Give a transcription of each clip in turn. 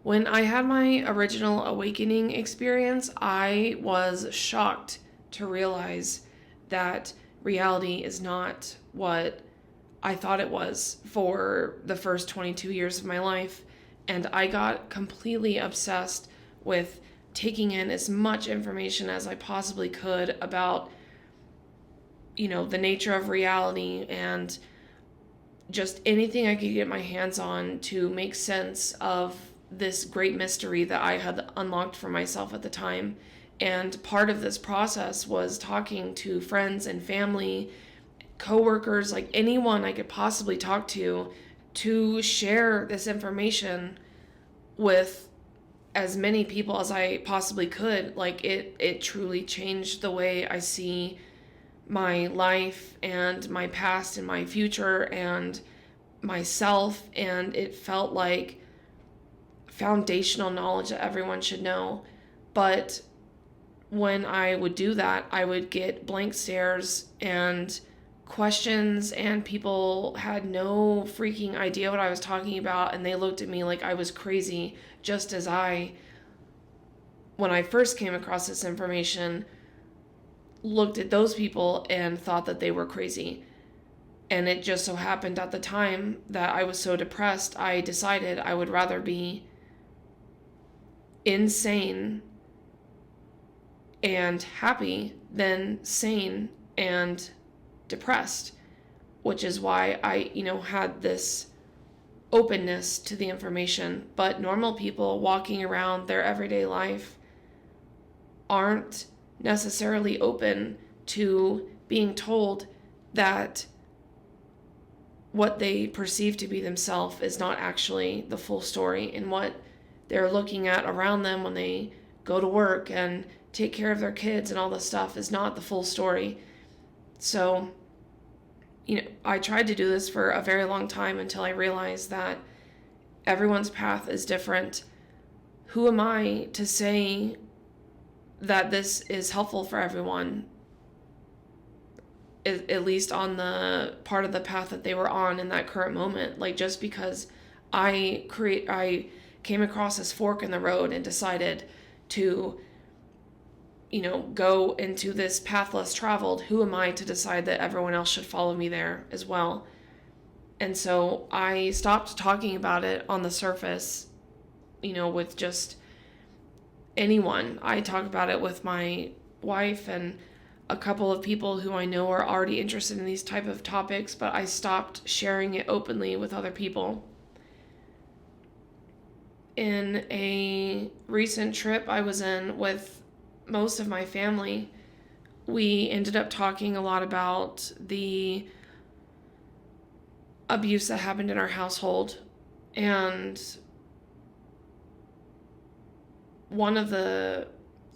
When I had my original awakening experience, I was shocked to realize that reality is not what I thought it was for the first 22 years of my life. And I got completely obsessed with taking in as much information as I possibly could about, the nature of reality and just anything I could get my hands on to make sense of this great mystery that I had unlocked for myself at the time. And part of this process was talking to friends and family, coworkers, like anyone I could possibly talk to share this information with as many people as I possibly could. Like it truly changed the way I see my life and my past and my future and myself, and it felt like foundational knowledge that everyone should know. But when I would do that, I would get blank stares and questions, and people had no freaking idea what I was talking about, and they looked at me like I was crazy, just as when I first came across this information, looked at those people and thought that they were crazy. And it just so happened at the time that I was so depressed, I decided I would rather be insane and happy than sane and depressed, which is why I, had this openness to the information. But normal people walking around their everyday life aren't necessarily open to being told that what they perceive to be themselves is not actually the full story, and what they're looking at around them when they go to work and take care of their kids and all this stuff is not the full story. So, I tried to do this for a very long time until I realized that everyone's path is different. Who am I to say that this is helpful for everyone, at least on the part of the path that they were on in that current moment? Like, just because I came across this fork in the road and decided to, go into this path less traveled, who am I to decide that everyone else should follow me there as well? And so I stopped talking about it on the surface, with just anyone. I talk about it with my wife and a couple of people who I know are already interested in these type of topics, but I stopped sharing it openly with other people. In a recent trip I was in with most of my family, we ended up talking a lot about the abuse that happened in our household. And one of the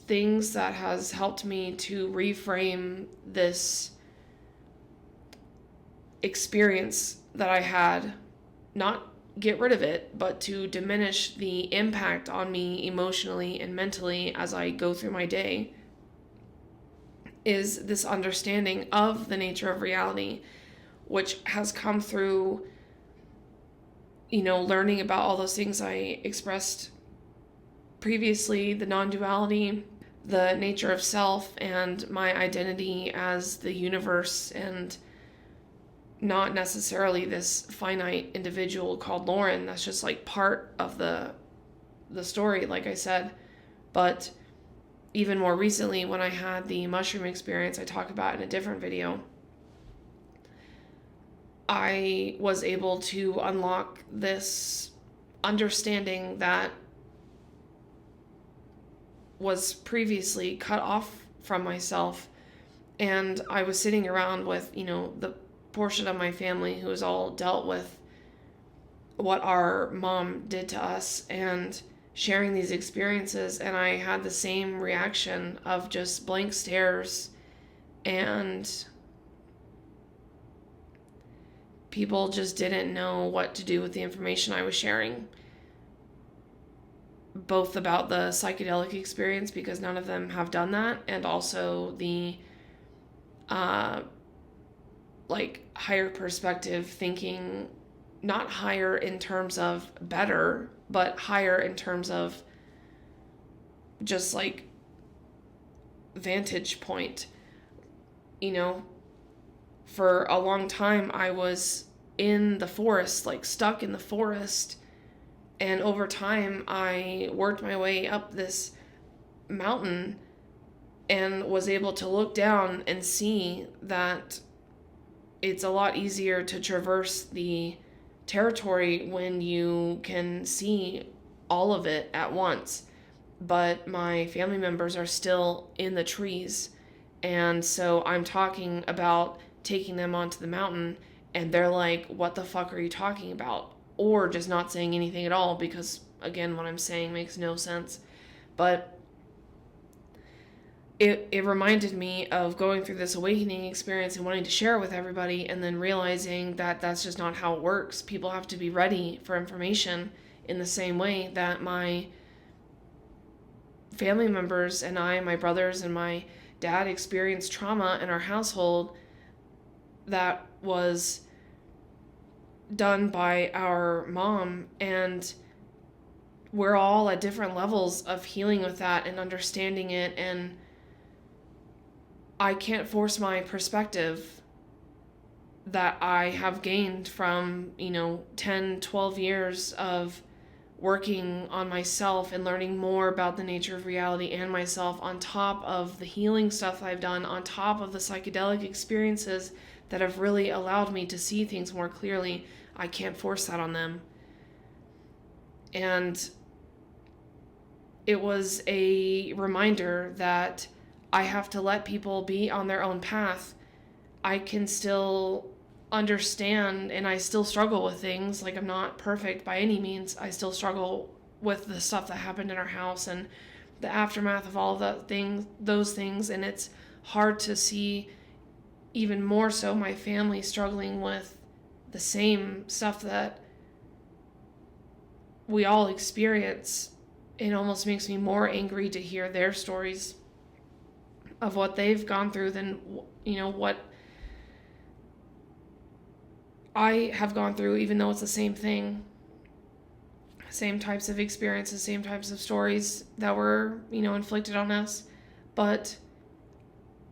things that has helped me to reframe this experience that I had, not get rid of it, but to diminish the impact on me emotionally and mentally as I go through my day, is this understanding of the nature of reality, which has come through, learning about all those things I expressed previously, the non-duality, the nature of self, and my identity as the universe, and not necessarily this finite individual called Lauren. That's just like part of the story, like I said. But even more recently, when I had the mushroom experience I talk about in a different video, I was able to unlock this understanding that was previously cut off from myself. And I was sitting around with, the portion of my family who has all dealt with what our mom did to us, and sharing these experiences, and I had the same reaction of just blank stares, and people just didn't know what to do with the information I was sharing, both about the psychedelic experience, because none of them have done that, and also the higher perspective thinking not higher in terms of better, but higher in terms of just like vantage point. You know, for a long time I was in the forest, like stuck in the forest, and over time I worked my way up this mountain and was able to look down and see that it's a lot easier to traverse the territory when you can see all of it at once. But my family members are still in the trees, and so I'm talking about taking them onto the mountain, and they're like, what the fuck are you talking about? Or just not saying anything at all, because again, what I'm saying makes no sense. But it reminded me of going through this awakening experience and wanting to share it with everybody, and then realizing that that's just not how it works. People have to be ready for information in the same way that my family members and I, my brothers and my dad, experienced trauma in our household that was done by our mom, and we're all at different levels of healing with that and understanding it. And I can't force my perspective that I have gained from, 10, 12 years of working on myself and learning more about the nature of reality and myself, on top of the healing stuff I've done, on top of the psychedelic experiences that have really allowed me to see things more clearly. I can't force that on them. And it was a reminder that I have to let people be on their own path. I can still understand, and I still struggle with things. Like, I'm not perfect by any means. I still struggle with the stuff that happened in our house and the aftermath of all those things. And it's hard to see, even more so, my family struggling with the same stuff that we all experience. It almost makes me more angry to hear their stories of what they've gone through than, what I have gone through, even though it's the same thing. Same types of experiences, same types of stories that were, inflicted on us. But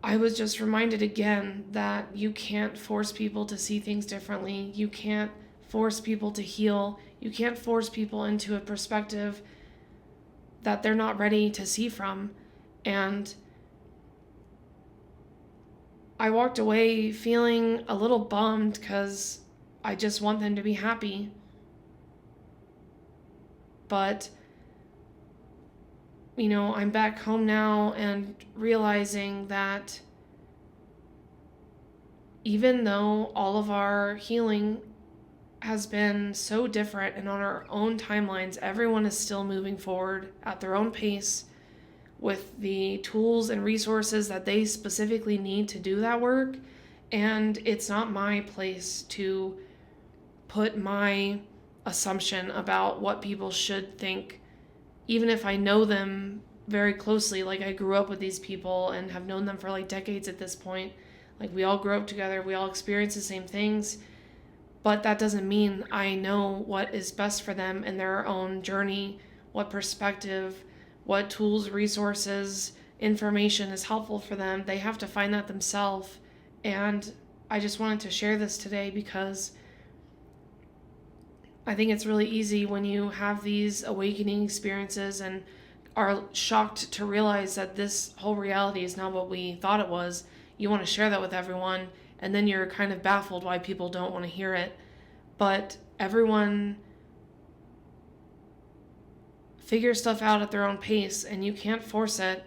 I was just reminded again that you can't force people to see things differently. You can't force people to heal. You can't force people into a perspective that they're not ready to see from. And I walked away feeling a little bummed because I just want them to be happy. But, I'm back home now and realizing that even though all of our healing has been so different and on our own timelines, everyone is still moving forward at their own pace with the tools and resources that they specifically need to do that work. And it's not my place to put my assumption about what people should think, even if I know them very closely. Like, I grew up with these people and have known them for like decades at this point. Like, we all grew up together, we all experience the same things, but that doesn't mean I know what is best for them in their own journey, what perspective, what tools, resources, information is helpful for them. They have to find that themselves. And I just wanted to share this today because I think it's really easy when you have these awakening experiences and are shocked to realize that this whole reality is not what we thought it was. You want to share that with everyone, and then you're kind of baffled why people don't want to hear it. But everyone figure stuff out at their own pace, and you can't force it.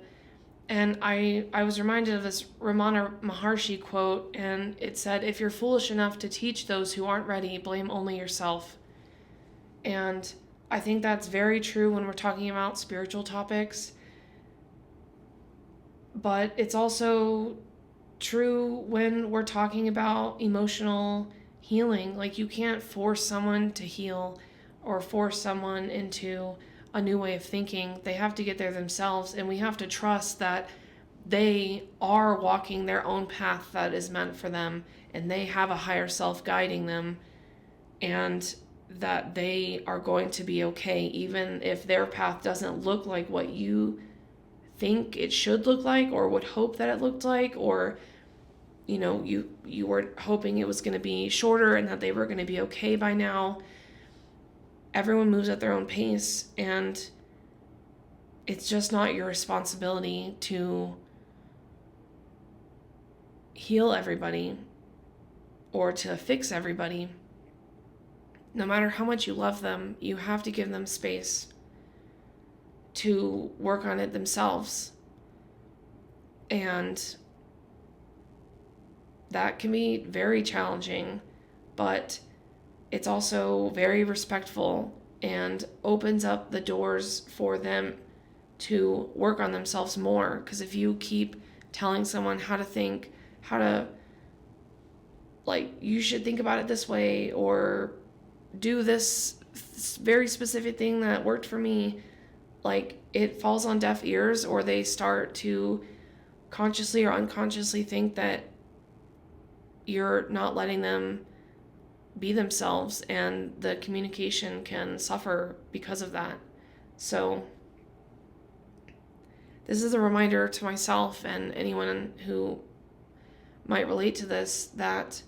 And I was reminded of this Ramana Maharshi quote, and it said, "If you're foolish enough to teach those who aren't ready, blame only yourself." And I think that's very true when we're talking about spiritual topics. But it's also true when we're talking about emotional healing. Like, you can't force someone to heal or force someone into a new way of thinking. They have to get there themselves, and we have to trust that they are walking their own path that is meant for them, and they have a higher self guiding them. and that they are going to be okay, even if their path doesn't look like what you think it should look like or would hope that it looked like, or you were hoping it was going to be shorter and that they were going to be okay by now. Everyone moves at their own pace, and it's just not your responsibility to heal everybody or to fix everybody. No matter how much you love them, you have to give them space to work on it themselves. And that can be very challenging, but it's also very respectful and opens up the doors for them to work on themselves more. Because if you keep telling someone how to think, how to, like, you should think about it this way, or do this very specific thing that worked for me, like, it falls on deaf ears, or they start to consciously or unconsciously think that you're not letting them be themselves, and the communication can suffer because of that. So this is a reminder to myself and anyone who might relate to this, that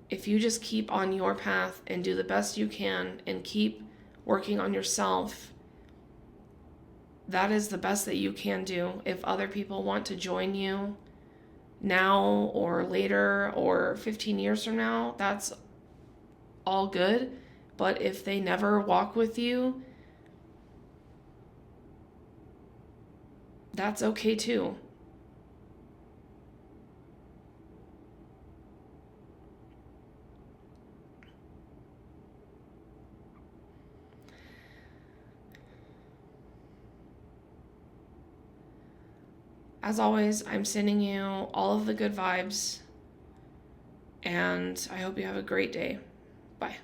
if you just keep on your path and do the best you can and keep working on yourself, that is the best that you can do. If other people want to join you now or later or 15 years from now, that's all good. But if they never walk with you, that's okay too. As always, I'm sending you all of the good vibes, and I hope you have a great day. Bye.